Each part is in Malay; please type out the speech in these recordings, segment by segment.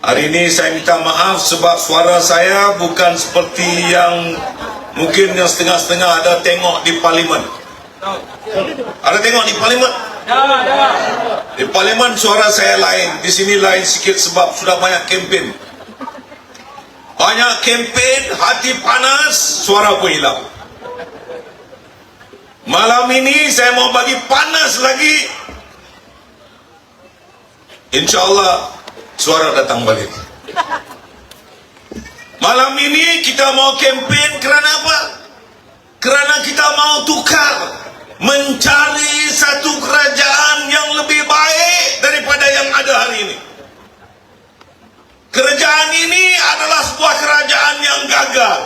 Hari ini saya minta maaf sebab suara saya bukan seperti yang mungkin yang setengah-setengah ada tengok di parlimen. Ada tengok di parlimen? Di parlimen suara saya lain, di sini lain sikit sebab sudah banyak kempen. Banyak kempen, hati panas, suara pun hilang. Malam ini saya mau bagi panas lagi. InsyaAllah suara datang balik. Malam ini kita mau kempen kerana apa? Kerana kita mau tukar, mencari satu kerajaan yang lebih baik daripada yang ada hari ini. Kerajaan ini adalah sebuah kerajaan yang gagal.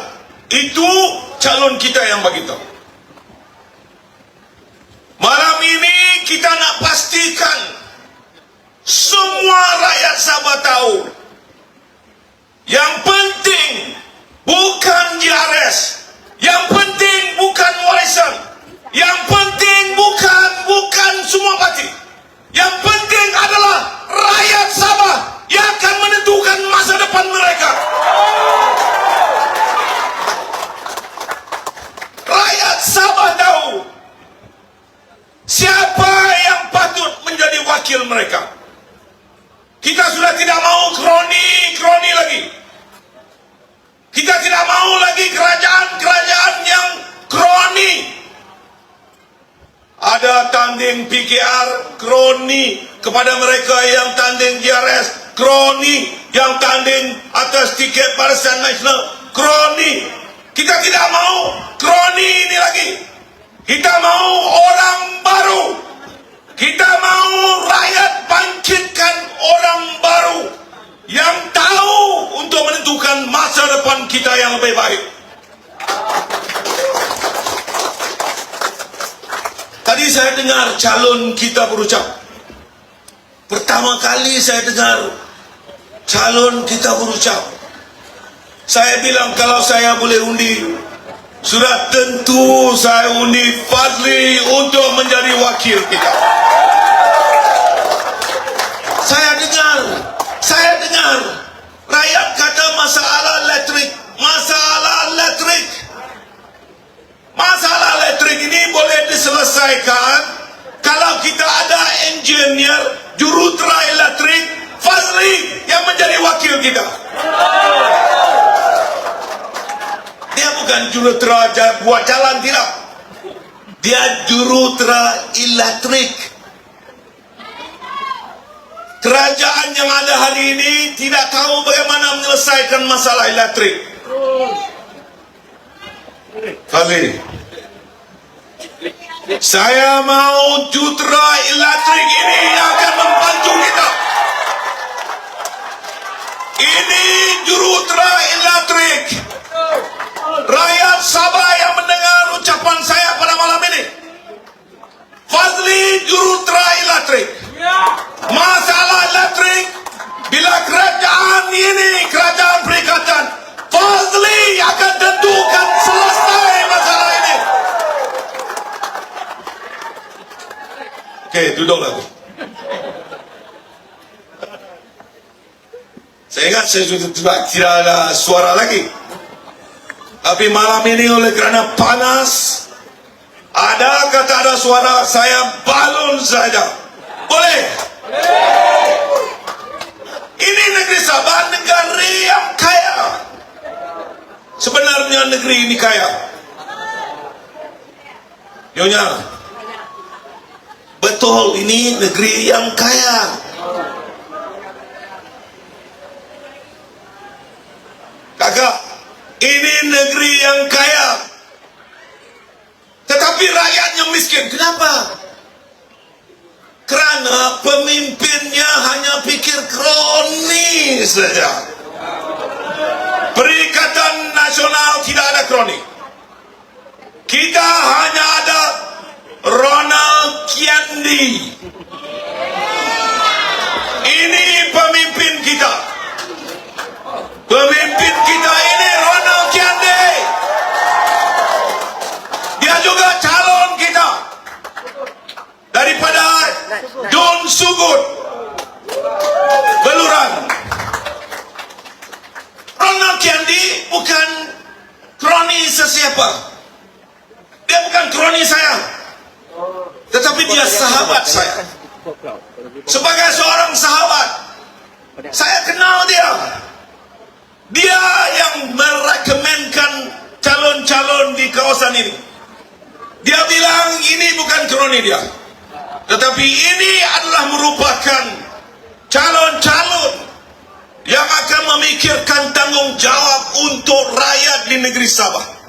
Itu calon kita yang bagi tahu. Malam ini kita nak pastikan semua rakyat Sabah tahu yang penting bukan JRS, yang penting bukan warisan, yang penting bukan semua parti, yang penting adalah rakyat Sabah yang akan menentukan masa depan mereka. Rakyat Sabah tahu siapa yang patut menjadi wakil mereka. Kita sudah tidak mau kroni lagi. Kita tidak mau lagi kerajaan-kerajaan yang kroni. Ada tanding PKR, kroni kepada mereka yang tanding JRS, kroni yang tanding atas tiket Barisan Nasional, kroni. Kita tidak mau kroni ini lagi. Kita mau orang baru. Kita mau rakyat bangkitkan orang baru yang tahu untuk menentukan masa depan kita yang lebih baik. Tadi saya dengar calon kita berucap. Pertama kali saya dengar calon kita berucap. Saya bilang kalau saya boleh undi, sudah tentu saya undi Fazli untuk menjadi wakil kita. Saya dengar rakyat kata masalah elektrik ini boleh diselesaikan kalau kita ada engineer jurutera elektrik Fazli yang menjadi wakil kita. Dia bukan jurutera buat jalan, tidak. Dia jurutera elektrik. Kerajaan yang ada hari ini tidak tahu bagaimana menyelesaikan masalah elektrik. Fazli, saya mau jurutera elektrik ini yang akan membantu kita. Ini jurutera elektrik. Rakyat Sabah yang mendengar ucapan saya pada malam ini, Fazli jurutera elektrik. Masalah elektrik, bila kerajaan ini, kerajaan perikatan, Fazli akan tentukan selesai masalah ini. Okey, duduklah tu. Saya ingat saya sudah tidak ada suara lagi. Tapi malam ini oleh kerana panas, ada kata ada suara, saya balon saja. Boleh? Ini negeri Sabah, negeri yang kaya. Sebenarnya negeri ini kaya. Nyonya, betul ini negeri yang kaya. Kakak, ini negeri yang kaya. Tetapi rakyatnya miskin. Kenapa? Kerana pemimpinnya hanya pikir kroni saja. Perikatan Nasional tidak ada kroni. Kita hanya ada Ronald Kiandi. Ini pemimpin kita. Pemimpin kita ini Ronald Kiandi. Dia juga calon kita. Daripada Don Sugut Beluran. siapa? Dia bukan kroni saya, tetapi dia sahabat saya. Sebagai seorang sahabat, saya kenal dia. Dia yang merekomenkan calon-calon di kawasan ini. Dia bilang ini bukan kroni dia, tetapi ini adalah merupakan calon-calon yang akan memikirkan tanggung jawab untuk rakyat di negeri Sabah.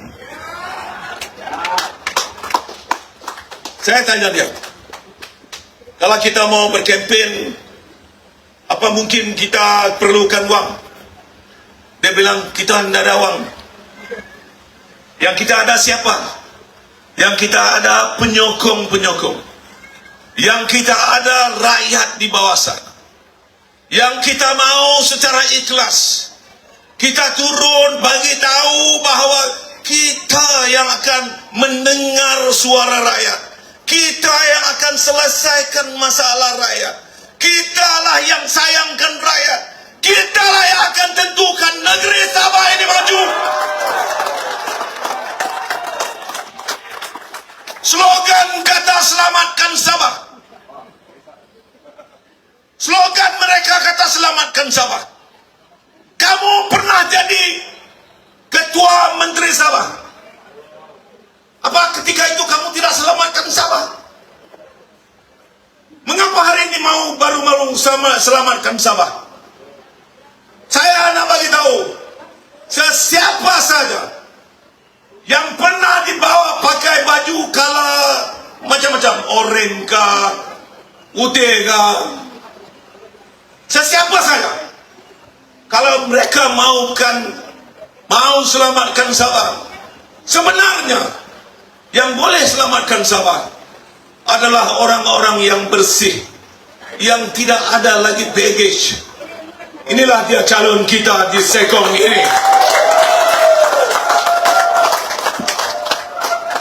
Saya tanya dia, kalau kita mau berkempen, apa mungkin kita perlukan wang? Dia bilang kita tidak ada wang. Yang kita ada siapa? Yang kita ada penyokong-penyokong. Yang kita ada rakyat di bawah sana. Yang kita mau secara ikhlas, kita turun bagi tahu bahawa kita yang akan mendengar suara rakyat. Kita yang akan selesaikan masalah rakyat. Kitalah yang sayangkan rakyat. Kitalah yang akan tentukan negeri Sabah ini maju. Slogan kata selamatkan Sabah. Slogan mereka kata selamatkan Sabah. Kamu pernah jadi ketua menteri Sabah? Apa ketika itu kamu tidak selamatkan Sabah? Mengapa hari ini baru selamatkan Sabah? Saya nak bagi tahu, sesiapa saja yang pernah dibawa pakai baju kala macam-macam, oranye kah, putih kah, sesiapa saja, kalau mereka mau selamatkan Sabah, sebenarnya yang boleh selamatkan Sabah adalah orang-orang yang bersih, yang tidak ada lagi baggage. Inilah dia calon kita di Sekong ini.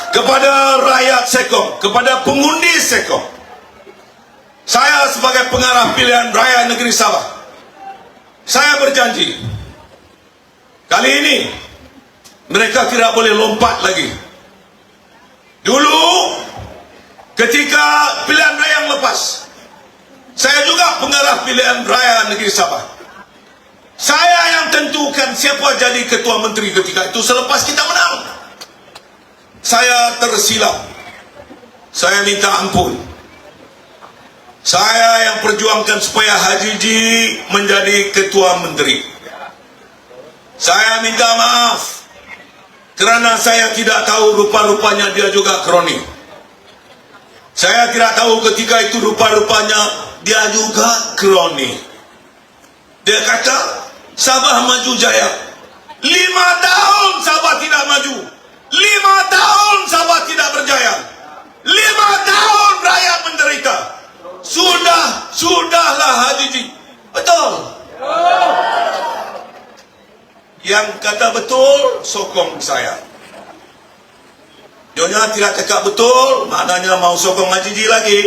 Kepada rakyat Sekong, kepada pengundi Sekong, saya sebagai pengarah pilihan raya negeri Sabah, saya berjanji, kali ini mereka tidak boleh lompat lagi. Dulu ketika pilihan raya yang lepas, saya juga pengarah pilihan raya negeri Sabah. Saya yang tentukan siapa jadi ketua menteri ketika itu selepas kita menang. Saya tersilap. Saya minta ampun. Saya yang perjuangkan supaya Haji Ji menjadi ketua menteri. Saya minta maaf kerana saya tidak tahu rupa-rupanya dia juga kroni. Saya tidak tahu ketika itu rupa-rupanya dia juga kroni. Dia kata Sabah maju jaya. 5 tahun Sabah tidak maju. 5 tahun Sabah tidak berjaya. 5 tahun rakyat menderita. Sudahlah Haji Ji. Betul. Yang kata betul sokong saya. Nyonya tidak cakap betul, maknanya mau sokong Haji Ji lagi.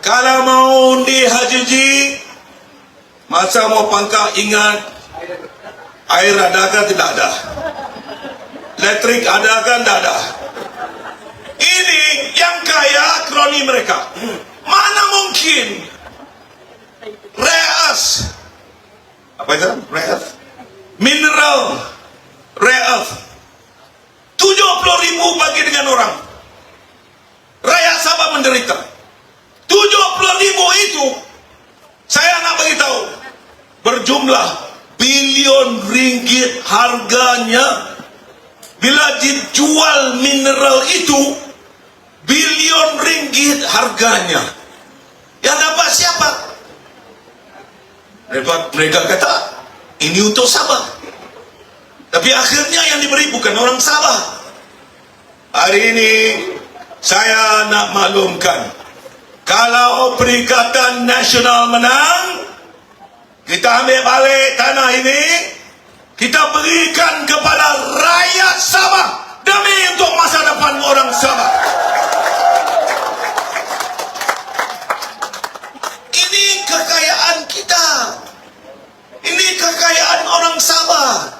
Kalau mau undi Haji Ji, masa mau pangkal ingat, air adakah tidak ada, elektrik adakah tidak ada. Ini yang kaya kroni mereka. Mana mungkin rare earth, apa itu rare earth, mineral rare earth 70.000 bagi dengan orang, rakyat Sabah menderita. 70.000 itu saya nak bagi tahu berjumlah bilion ringgit harganya. Bila dijual mineral itu bilion ringgit harganya. Yang dapat siapa? Mereka kata ini untuk Sabah, tapi akhirnya yang diberi bukan orang Sabah. Hari ini saya nak maklumkan, kalau Perikatan Nasional menang, kita ambil balik tanah ini, kita berikan kepada rakyat Sabah demi untuk masa depan orang Sabah. Ini kekayaan kita. Ini kekayaan orang Sabah.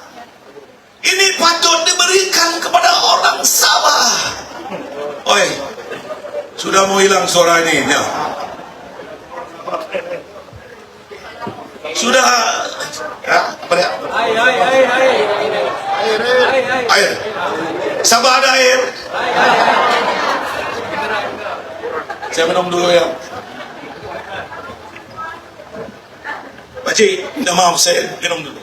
Ini patut diberikan kepada orang Sabah. Oi, sudah mau hilang suara ini ya. Sudah ya, apa dia? Air. Sabah ada air. Saya minum dulu ya. Pakcik, minta maaf saya minum dulu.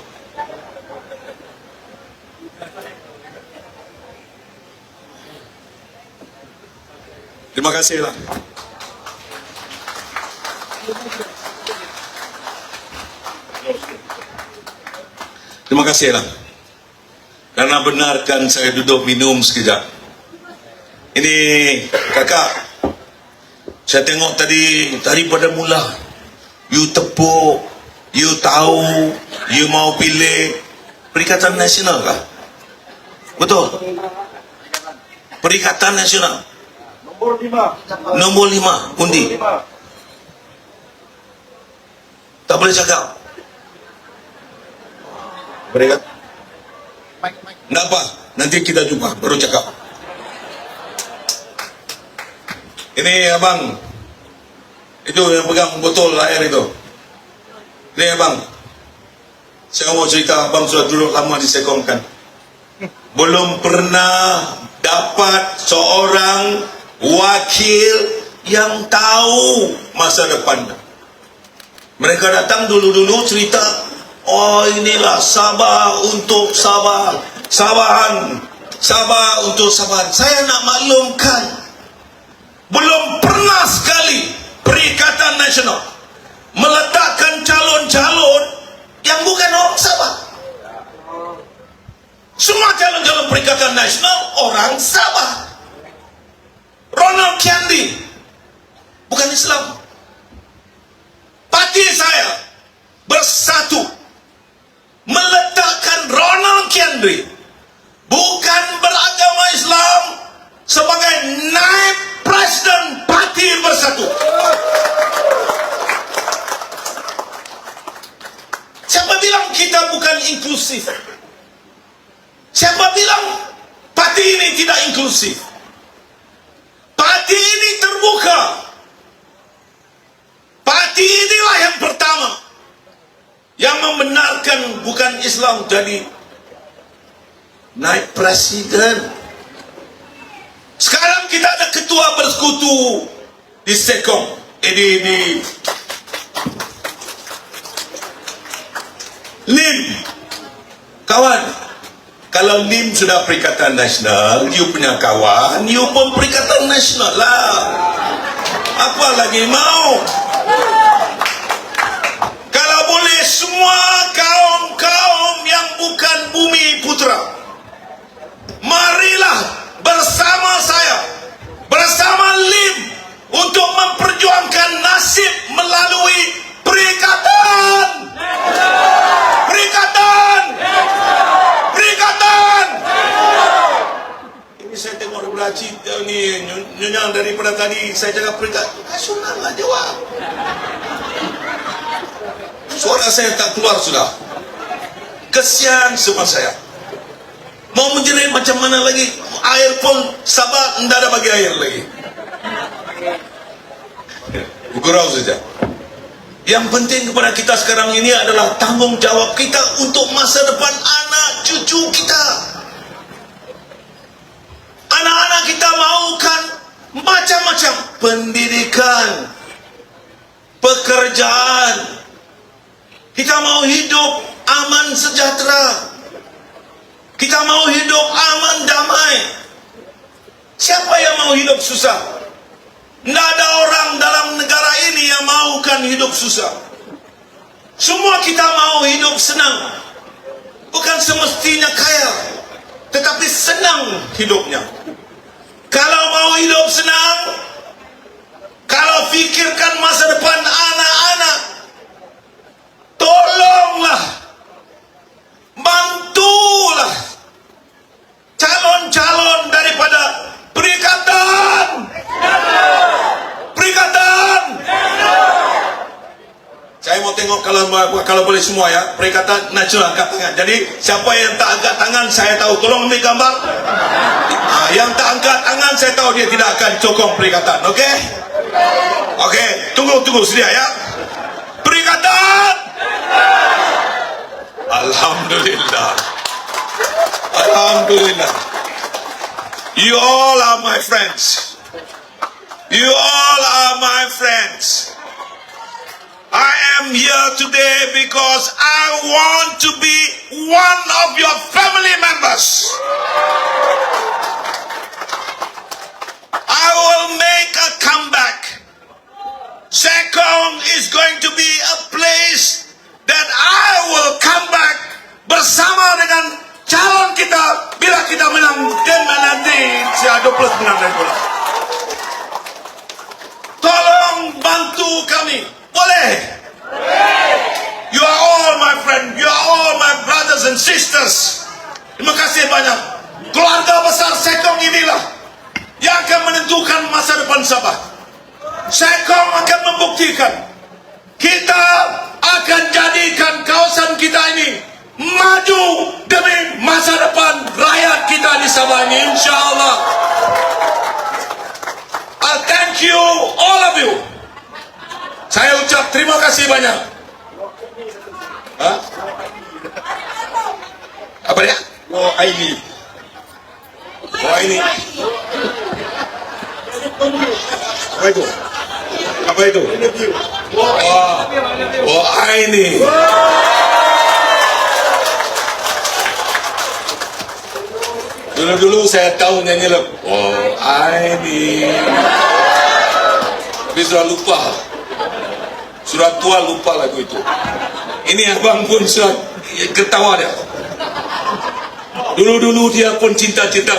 Terima kasih lah. Terima kasih lah. Karena benarkan saya duduk minum sekejap. Ini kakak, saya tengok tadi daripada mula, you tepuk, you tahu, you mau pilih Perikatan Nasional kah? Betul? Perikatan Nasional. Nombor 5 undi. Tak boleh cakap. Berikat. Nak apa? Nanti kita jumpa baru cakap. Ini abang. Itu yang pegang botol air itu. Ini abang. Saya mau cerita, abang sudah duduk lama di Sekong kan. Belum pernah dapat seorang wakil yang tahu masa depannya. Mereka datang dulu-dulu cerita, oh inilah Sabah untuk Sabah, Sabahan, Sabah untuk Sabahan. Saya nak maklumkan, belum pernah sekali Perikatan Nasional meletakkan calon-calon yang bukan orang Sabah. Semua calon-calon Perikatan Nasional orang Sabah. Ronald Kiandri bukan Islam. Parti saya bersatu meletakkan Ronald Kiandri bukan beragama Islam sebagai naib presiden Parti Bersatu. Siapa bilang kita bukan inklusif? Siapa bilang parti ini tidak inklusif? Parti ini terbuka. Parti inilah yang pertama yang membenarkan bukan Islam jadi naik presiden. Sekarang kita ada ketua bersekutu di Sekong. Ini Lim, kawan. Kalau Lim sudah Perikatan Nasional, you punya kawan, you pun Perikatan Nasional lah. Apa lagi mau? Kalau boleh semua kaum-kaum yang bukan Bumi Putra, marilah bersama saya, bersama Lim untuk memperjuangkan nasib melalui Perikatan. Perikatan. Perikatan. Ini saya tengok belaci ni nyonyang daripada tadi saya cakap Perikatan. Nasional lah jawab. Suara saya tak keluar sudah. Kesian semua saya. Mau menjerit macam mana lagi? Air pun Sabah tidak ada bagi air lagi. Gurau saja. Yang penting kepada kita sekarang ini adalah tanggungjawab kita untuk masa depan anak cucu kita. Anak-anak kita mahukan macam-macam pendidikan, pekerjaan. Kita mau hidup aman sejahtera. Kita mau hidup aman damai. Siapa yang mau hidup susah? Tidak ada orang dalam negara ini yang mahukan hidup susah. Semua kita mau hidup senang. Bukan semestinya kaya, tetapi senang hidupnya. Kalau mau hidup senang, kalau fikirkan masa depan anak-anak, tolonglah, bantulah calon-calon daripada Perikatan. Perikatan. Saya mau tengok kalau boleh semua ya. Perikatan Nasional angkat tangan. Jadi siapa yang tak angkat tangan saya tahu. Tolong ambil gambar. Yang tak angkat tangan saya tahu dia tidak akan sokong perikatan. Okey? Okey, tunggu sedia ya. Perikatan. Alhamdulillah. Alhamdulillah. You all are my friends. You all are my friends. I am here today because I want to be one of your family members. I will make a comeback. Sekong is going to be a place that I will come back bersama dengan calon kita bila kita menang nanti 20 menang dari bola. Tolong bantu kami. Boleh? You are all my friend. You are all my brothers and sisters. Terima kasih banyak. Keluarga besar Sekong inilah yang akan menentukan masa depan Sabah. Sekong akan membuktikan kita akan jadikan kawasan kita ini maju demi masa depan rakyat kita di Sabah ini, insyaAllah. I thank you, all of you. Saya ucap terima kasih banyak. Apa dia? Aini. Aini. Apa itu? Apa itu? Aini. Dulu saya tahu nyanyi lagu. Aini. Tapi sudah lupa. Sudah tua lupa lagu itu. Ini abang pun sudah ketawa dia. Dulu dia pun cinta-cinta.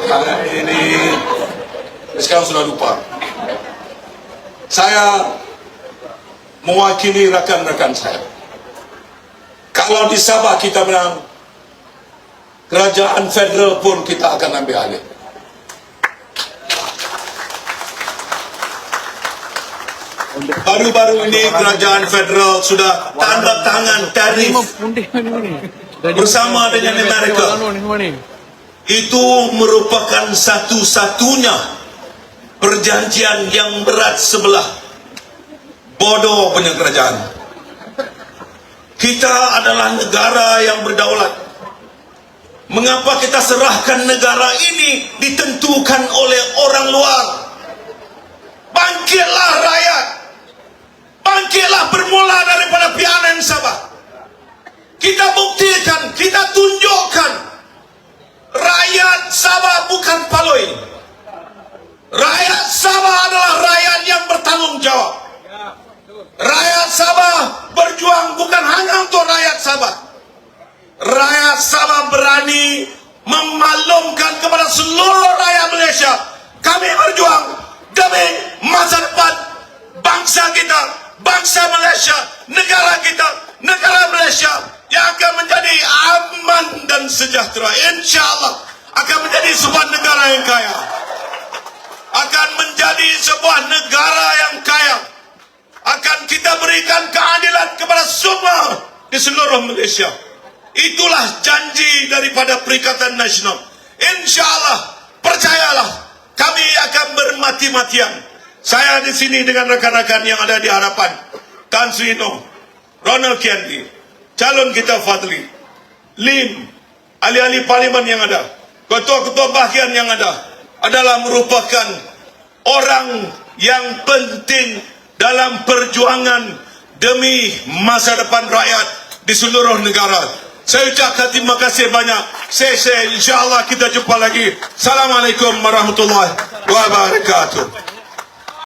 Aini. Sekarang sudah lupa. Saya mewakili rakan-rakan saya. Kalau di Sabah kita menang, kerajaan federal pun kita akan ambil alih. Baru-baru ini kerajaan federal sudah tanda tangan tarif bersama dengan Amerika. Itu merupakan satu-satunya perjanjian yang berat sebelah. Bodoh punya kerajaan. Kita adalah negara yang berdaulat. Mengapa kita serahkan negara ini ditentukan oleh orang luar? Bangkitlah rakyat. Bangkitlah bermula daripada PRN Sabah. Kita buktikan, kita tunjukkan rakyat Sabah bukan paloi. Rakyat Sabah adalah rakyat yang bertanggung jawab. Rakyat Sabah berjuang bukan hanya untuk rakyat Sabah. Rakyat Sabah berani memaklumkan kepada seluruh rakyat Malaysia, kami berjuang demi masa depan bangsa kita, bangsa Malaysia, negara kita, negara Malaysia yang akan menjadi aman dan sejahtera. InsyaAllah akan menjadi sebuah negara yang kaya, akan menjadi sebuah negara yang kaya. Akan kita berikan keadilan kepada semua di seluruh Malaysia. Itulah janji daripada Perikatan Nasional. InsyaAllah, percayalah, kami akan bermati-matian. Saya di sini dengan rekan-rekan yang ada di hadapan, Tan Sri Noh, Ronald Kiandi, calon kita Fadli, Lim, ahli-ahli parlimen yang ada, ketua-ketua bahagian yang ada, adalah merupakan orang yang penting dalam perjuangan demi masa depan rakyat di seluruh negara. Saya ucapkan terima kasih banyak. Insya-Allah kita jumpa lagi. Assalamualaikum warahmatullahi wabarakatuh.